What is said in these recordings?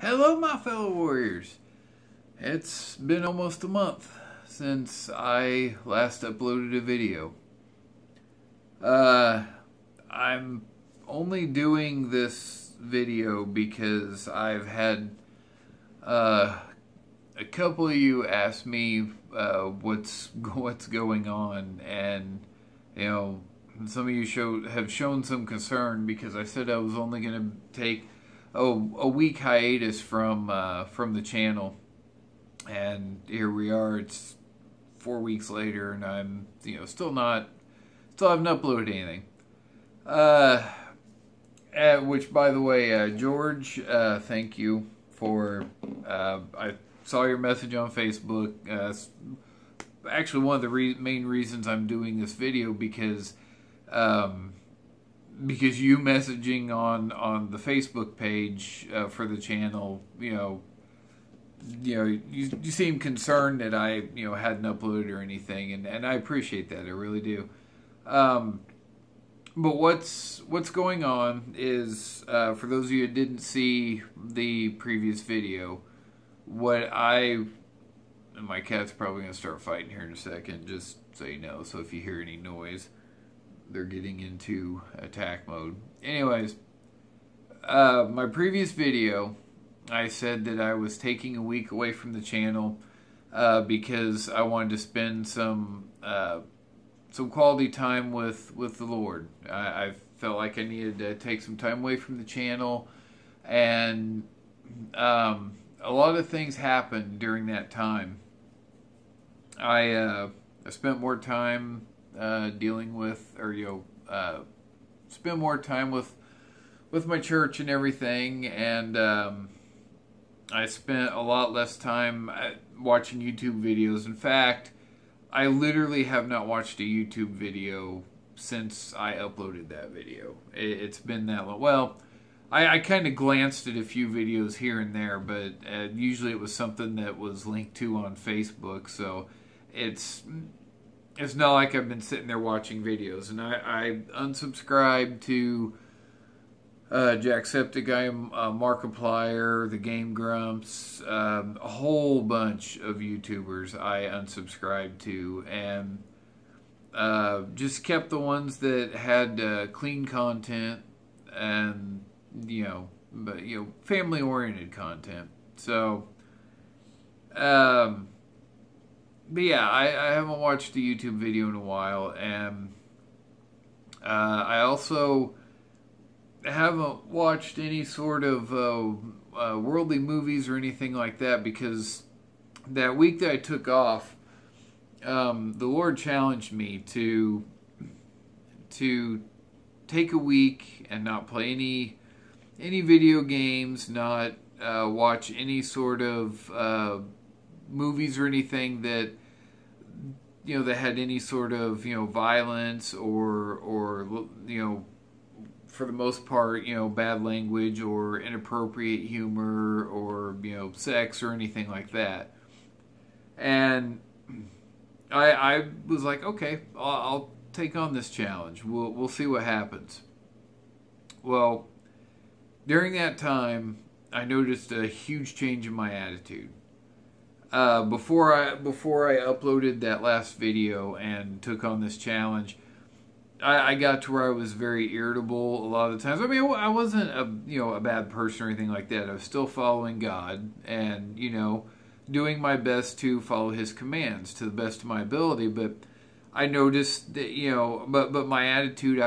Hello, my fellow warriors. It's been almost a month since I last uploaded a video. I'm only doing this video because I've had a couple of you ask me what's going on, and some of you have shown some concern because I said I was only going to take a week hiatus from the channel, and here we are. It's 4 weeks later, and I'm still haven't uploaded anything. Which, by the way, George, thank you for. I saw your message on Facebook. Actually, one of the main reasons I'm doing this video because you messaging on the Facebook page for the channel, you seem concerned that I hadn't uploaded or anything, and I appreciate that. I really do. But what's going on is, for those of you who didn't see the previous video, and my cat's probably going to start fighting here in a second, just so you know. So if you hear any noise, they're getting into attack mode. Anyways, my previous video, I said that I was taking a week away from the channel because I wanted to spend some quality time with the Lord. I felt like I needed to take some time away from the channel, and a lot of things happened during that time. I spent more time dealing with, spend more time with my church and everything, and I spent a lot less time watching YouTube videos. In fact, I literally have not watched a YouTube video since I uploaded that video. It's been that long. Well, I kind of glanced at a few videos here and there, but usually it was something that was linked to on Facebook, so it's not like I've been sitting there watching videos. And I unsubscribed to Jacksepticeye, Markiplier, the Game Grumps, a whole bunch of YouTubers I unsubscribed to, and just kept the ones that had clean content and family-oriented content. So, but yeah, I haven't watched a YouTube video in a while, and I also haven't watched any sort of worldly movies or anything like that, because that week that I took off, the Lord challenged me to take a week and not play any video games, not watch any sort of movies or anything that that had any sort of violence or for the most part bad language or inappropriate humor or sex or anything like that. And I was like, okay, I'll take on this challenge. We'll see what happens. Well, during that time, I noticed a huge change in my attitude. Before I uploaded that last video and took on this challenge, I got to where I was very irritable a lot of the times. I mean, I wasn't a bad person or anything like that. I was still following God and doing my best to follow His commands to the best of my ability. But I noticed that but my attitude,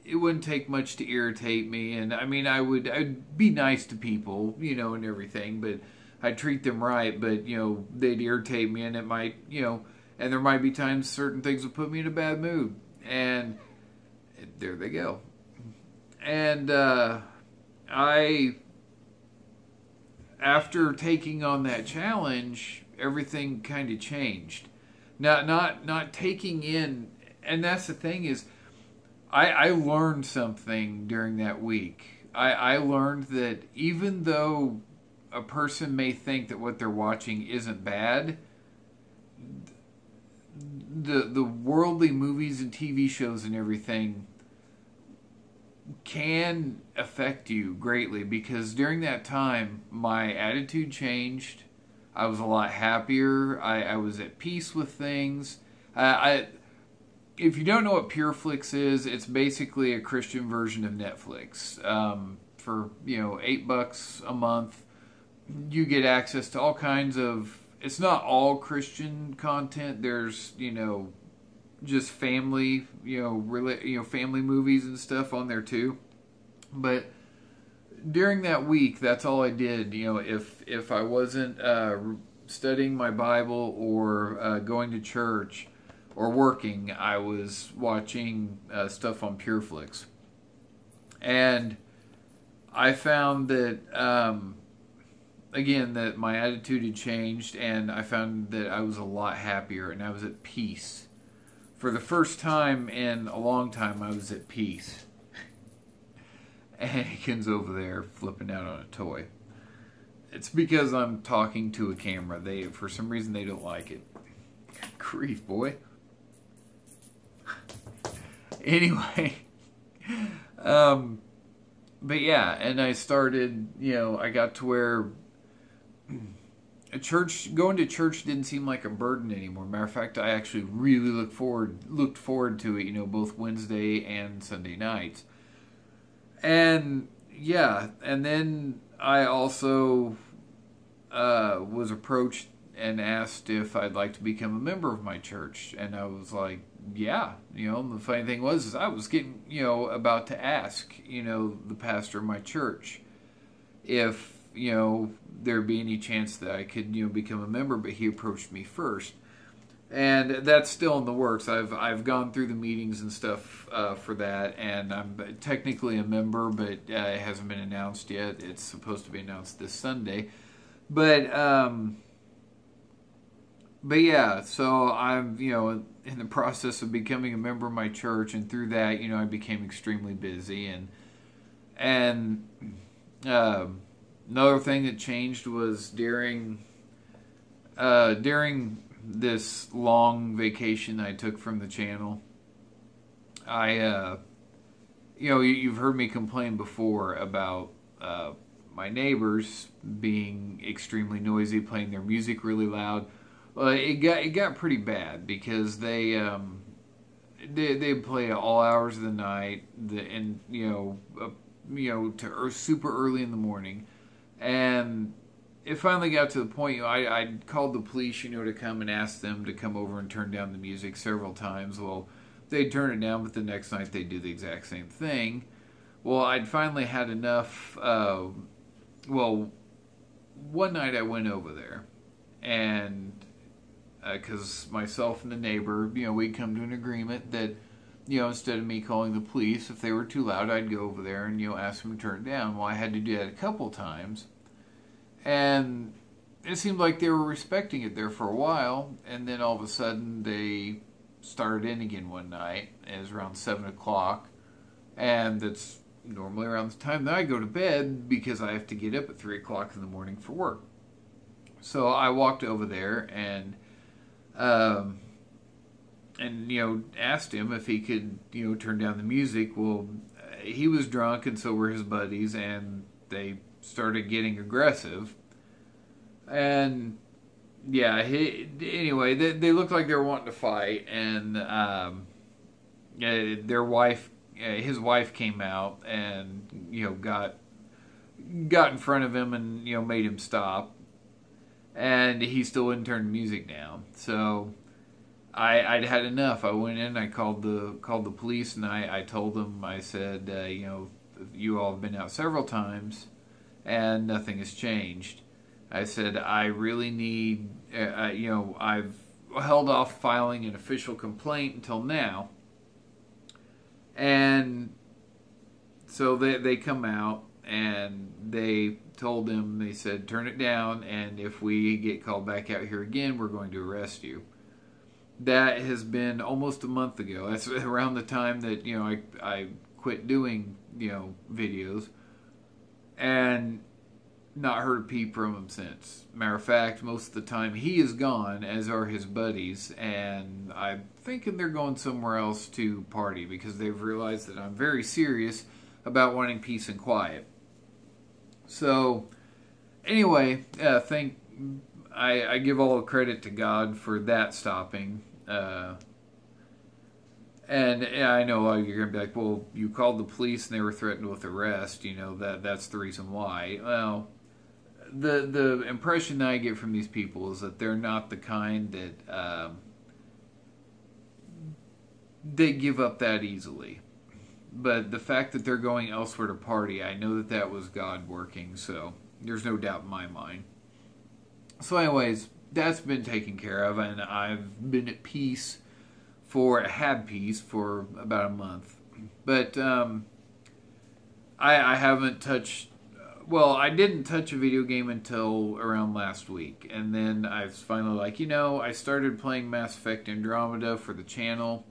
it wouldn't take much to irritate me. And I mean, I'd be nice to people, and everything, but I'd treat them right. But they'd irritate me, and it might and there might be times certain things would put me in a bad mood. And there they go. And after taking on that challenge, everything kind of changed. Not taking in, and that's the thing is, I learned something during that week. I learned that even though a person may think that what they're watching isn't bad, the worldly movies and TV shows and everything can affect you greatly, because during that time my attitude changed. I was a lot happier. I was at peace with things. If you don't know what PureFlix is, it's basically a Christian version of Netflix. For $8 a month, you get access to all kinds of. It's not all Christian content. There's just family family movies and stuff on there too. But during that week, that's all I did. If I wasn't studying my Bible or going to church or working, I was watching stuff on PureFlix. And I found that, again, that my attitude had changed, and I found that I was a lot happier and I was at peace. For the first time in a long time, I was at peace. Anakin's over there flipping out on a toy. It's because I'm talking to a camera. For some reason, they don't like it. Grief, boy. Anyway, but yeah, and I started, I got to where going to church didn't seem like a burden anymore. Matter of fact, I actually really looked forward to it, both Wednesday and Sunday nights. And yeah, and then I also was approached and asked if I'd like to become a member of my church, and I was like, yeah. The funny thing was I was getting, about to ask, the pastor of my church if, there'd be any chance that I could, become a member, but he approached me first. And that's still in the works. I've gone through the meetings and stuff for that, and I'm technically a member, but it hasn't been announced yet. It's supposed to be announced this Sunday. But yeah, so I'm, in the process of becoming a member of my church, and through that, I became extremely busy. And another thing that changed was during this long vacation I took from the channel. You've heard me complain before about my neighbors being extremely noisy, playing their music really loud. It got pretty bad because they play at all hours of the night, to super early in the morning, and it finally got to the point. I called the police, to come and ask them to come over and turn down the music several times. Well, they'd turn it down, but the next night they'd do the exact same thing. Well, I'd finally had enough. One night I went over there, and because myself and the neighbor, we'd come to an agreement that, instead of me calling the police, if they were too loud, I'd go over there and, ask them to turn it down. Well, I had to do that a couple times, and it seemed like they were respecting it there for a while, and then all of a sudden they started in again one night. It was around 7 o'clock, and that's normally around the time that I go to bed because I have to get up at 3 o'clock in the morning for work. So I walked over there and asked him if he could, turn down the music. Well, he was drunk, and so were his buddies, and they started getting aggressive. And yeah, anyway, they looked like they were wanting to fight, and their wife, his wife, came out and got in front of him and made him stop. And he still wouldn't turn the music down. So I'd had enough. I went in, I called the police, and I told them, I said, you all have been out several times, and nothing has changed. I said, I really need, I've held off filing an official complaint until now. And so they come out, and they told him, they said, turn it down, and if we get called back out here again, we're going to arrest you. That has been almost a month ago. That's around the time that, I quit doing, videos, and not heard a peep from him since. Matter of fact, most of the time he is gone, as are his buddies, and I'm thinking they're going somewhere else to party because they've realized that I'm very serious about wanting peace and quiet. So, anyway, I give all the credit to God for that stopping. And yeah, I know you're going to be like, well, you called the police and they were threatened with arrest. That's the reason why. Well, the impression that I get from these people is that they're not the kind that they give up that easily. But the fact that they're going elsewhere to party, I know that was God working, so there's no doubt in my mind. So anyways, that's been taken care of, and I've been at peace had peace for about a month. But I haven't touched, well, I didn't touch a video game until around last week, and then I was finally like, I started playing Mass Effect Andromeda for the channel,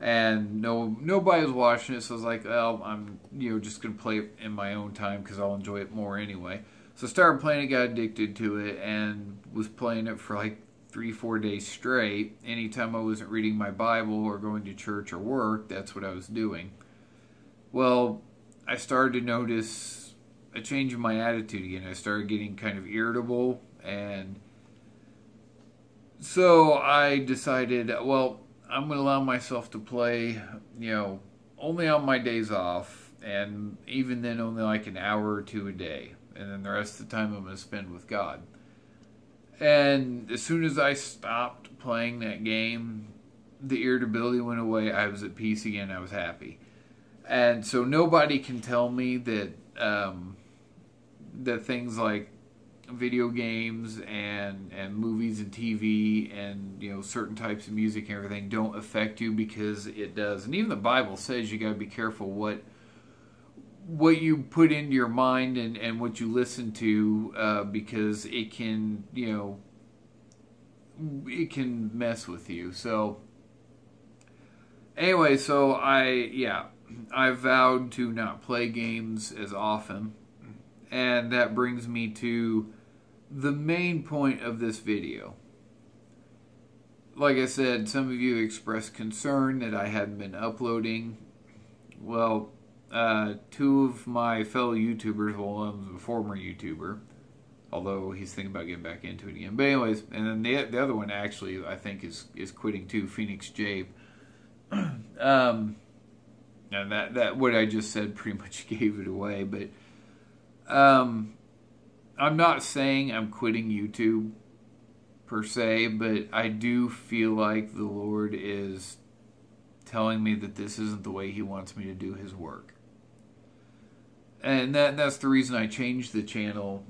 and nobody was watching it, so I was like, well, I'm just going to play it in my own time because I'll enjoy it more anyway. So I started playing it, got addicted to it, and was playing it for like 3-4 days straight. Anytime I wasn't reading my Bible or going to church or work, that's what I was doing. Well, I started to notice a change in my attitude again. I started getting kind of irritable, and so I decided, well, I'm going to allow myself to play, only on my days off, and even then only like an hour or two a day. And then the rest of the time I'm going to spend with God. And as soon as I stopped playing that game, the irritability went away. I was at peace again. I was happy. And so nobody can tell me that that things like video games and movies and TV and certain types of music and everything don't affect you, because it does. And even the Bible says you got to be careful what you put into your mind and what you listen to, because it can it can mess with you. So anyway, so I vowed to not play games as often, and that brings me to the main point of this video. Like I said, some of you expressed concern that I hadn't been uploading. Well, two of my fellow YouTubers, well, one's a former YouTuber, although he's thinking about getting back into it again. But anyways, and then the other one actually I think is quitting too, Phoenix Jabe. And that what I just said pretty much gave it away. But I'm not saying I'm quitting YouTube per se, but I do feel like the Lord is telling me that this isn't the way He wants me to do His work. And that's the reason I changed the channel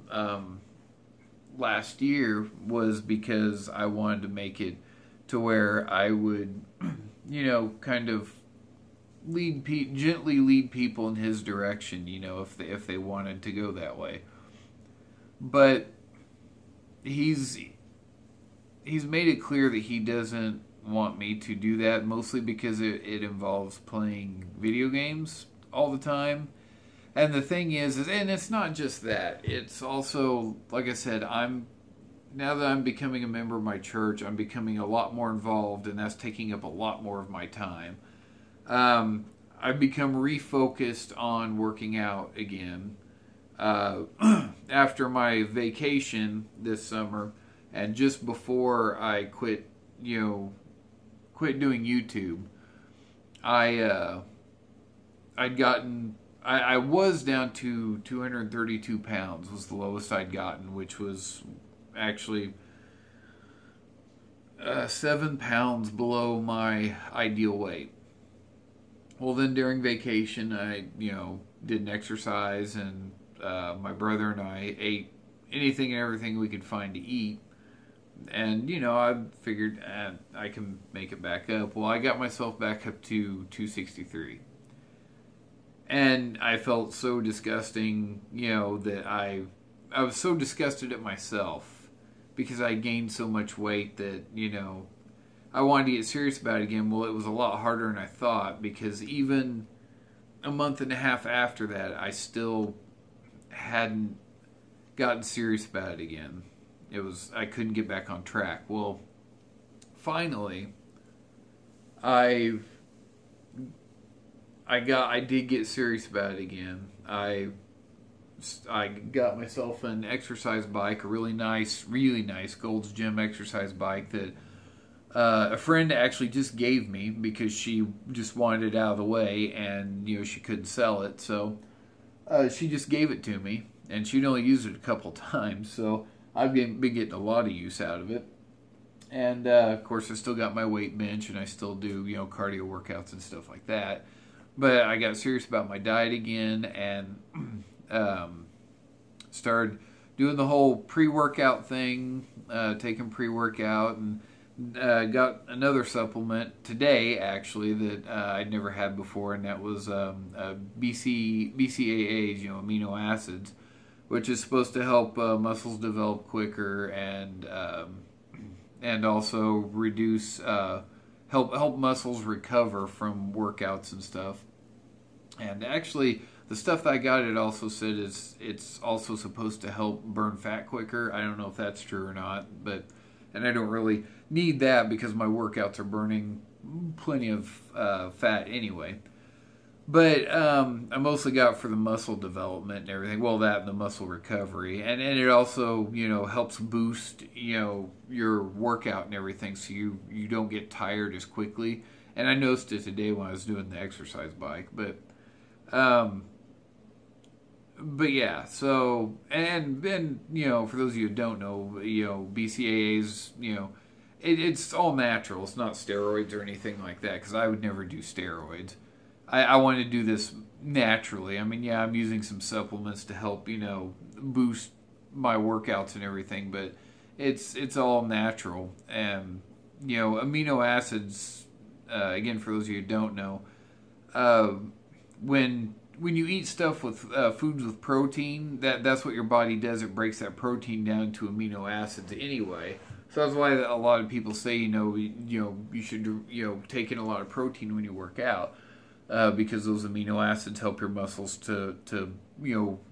last year, was because I wanted to make it to where I would, kind of gently lead people in His direction, if they wanted to go that way. But he's made it clear that He doesn't want me to do that, mostly because it involves playing video games all the time. And the thing is, and it's not just that, it's also, like I said, now that I'm becoming a member of my church, I'm becoming a lot more involved, and that's taking up a lot more of my time. I've become refocused on working out again. After my vacation this summer, and just before I quit doing YouTube, I was down to 232 pounds was the lowest I'd gotten, which was actually 7 pounds below my ideal weight. Well, then during vacation, I didn't exercise, and my brother and I ate anything and everything we could find to eat. And, I figured I can make it back up. Well, I got myself back up to 263. And I felt so disgusting, that I was so disgusted at myself because I gained so much weight that, I wanted to get serious about it again. Well, it was a lot harder than I thought, because even a month and a half after that, I still hadn't gotten serious about it again. I couldn't get back on track. Well, finally, I I did get serious about it again. I got myself an exercise bike, a really nice Gold's Gym exercise bike that a friend actually just gave me because she just wanted it out of the way, and she couldn't sell it, so she just gave it to me, and she'd only used it a couple times, so I've been getting a lot of use out of it. And of course, I still got my weight bench, and I still do cardio workouts and stuff like that. But I got serious about my diet again, and started doing the whole pre-workout thing, taking pre-workout, and got another supplement today, actually, that I'd never had before, and that was BCAAs, amino acids, which is supposed to help muscles develop quicker and also reduce, help muscles recover from workouts and stuff. And actually, the stuff that I got, it also said it's also supposed to help burn fat quicker. I don't know if that's true or not, and I don't really need that because my workouts are burning plenty of fat anyway. But I mostly got for the muscle development and everything. Well, that and the muscle recovery, and it also helps boost your workout and everything, so you don't get tired as quickly. And I noticed it today when I was doing the exercise bike, but yeah. So and then for those of you who don't know, BCAAs, it's all natural. It's not steroids or anything like that, because I would never do steroids. I want to do this naturally. I mean, yeah, I'm using some supplements to help, boost my workouts and everything, but it's all natural. And, amino acids, again, for those of you who don't know, when you eat stuff with foods with protein, that's what your body does. It breaks that protein down to amino acids anyway. So that's why a lot of people say, you should, take in a lot of protein when you work out. Because those amino acids help your muscles to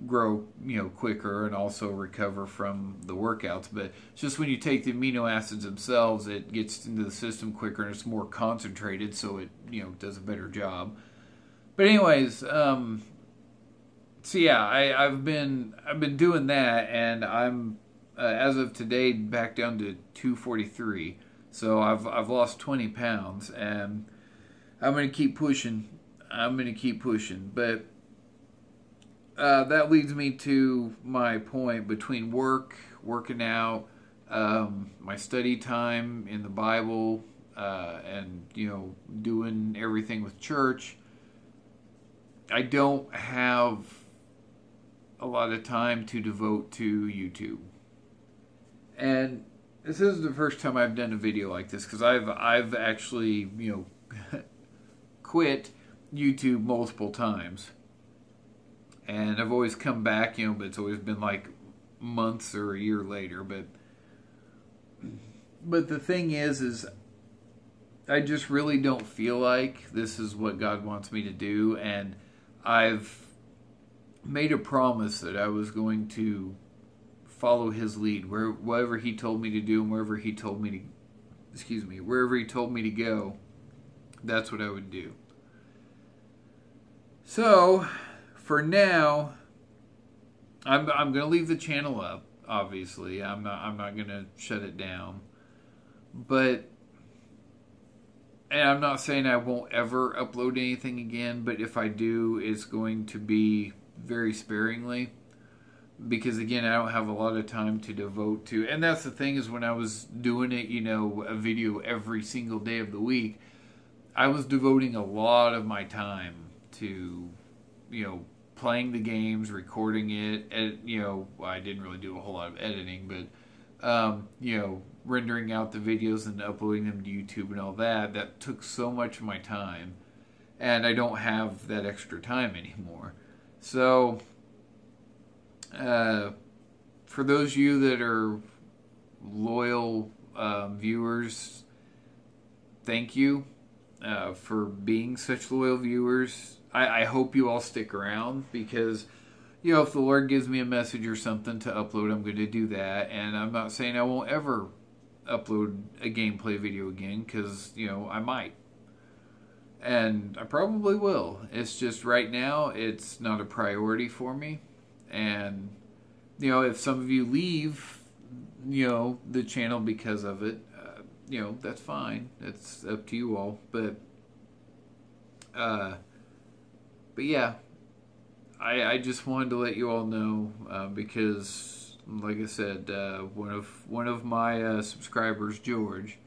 grow quicker and also recover from the workouts. But it's just when you take the amino acids themselves, it gets into the system quicker and it's more concentrated, so it does a better job. But anyways, so yeah, I've been doing that, and I'm as of today back down to 243. So I've lost 20 pounds, and I'm gonna keep pushing. But that leads me to my point between working out, my study time in the Bible, and doing everything with church. I don't have a lot of time to devote to YouTube, and this is the first time I've done a video like this, because I've actually quit YouTube multiple times, and I've always come back, but it's always been like months or a year later. But the thing is I just really don't feel like this is what God wants me to do, and I've made a promise that I was going to follow His lead, wherever He told me to do, and wherever He told me to go, that's what I would do. So, for now, I'm going to leave the channel up. Obviously, I'm not going to shut it down. And I'm not saying I won't ever upload anything again, but if I do, it's going to be very sparingly, because again, I don't have a lot of time to devote to. And that's the thing, is when I was doing it, a video every single day of the week, I was devoting a lot of my time to, playing the games, recording it, I didn't really do a whole lot of editing, but, rendering out the videos and uploading them to YouTube and all that took so much of my time, and I don't have that extra time anymore. So, for those of you that are loyal viewers, thank you for being such loyal viewers. I hope you all stick around, because if the Lord gives me a message or something to upload, I'm going to do that. And I'm not saying I won't ever upload a gameplay video again, because I might. And I probably will. It's just right now, it's not a priority for me. And, if some of you leave, the channel because of it, that's fine. It's up to you all. But yeah, I just wanted to let you all know because, like I said, one of my subscribers, George,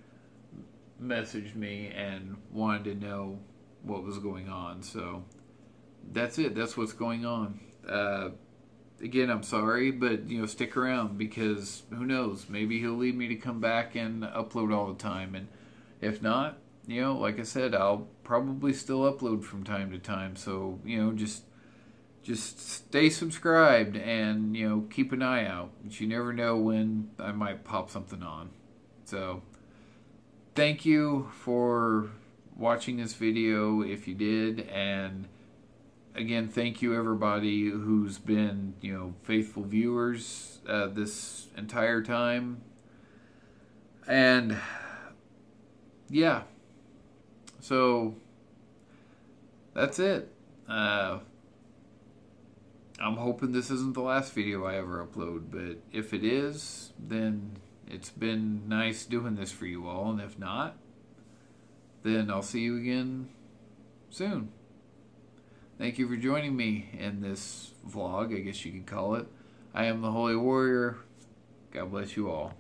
messaged me and wanted to know what was going on. So that's it. That's what's going on. Again, I'm sorry, but stick around because who knows? Maybe he'll leave me to come back and upload all the time, and if not, like I said, I'll probably still upload from time to time. So just stay subscribed and keep an eye out. You never know when I might pop something on. So thank you for watching this video if you did, and again, thank you everybody who's been faithful viewers this entire time. And yeah, so that's it. I'm hoping this isn't the last video I ever upload, but if it is, then it's been nice doing this for you all, and if not, then I'll see you again soon. Thank you for joining me in this vlog, I guess you could call it. I am the Holy Warrior. God bless you all.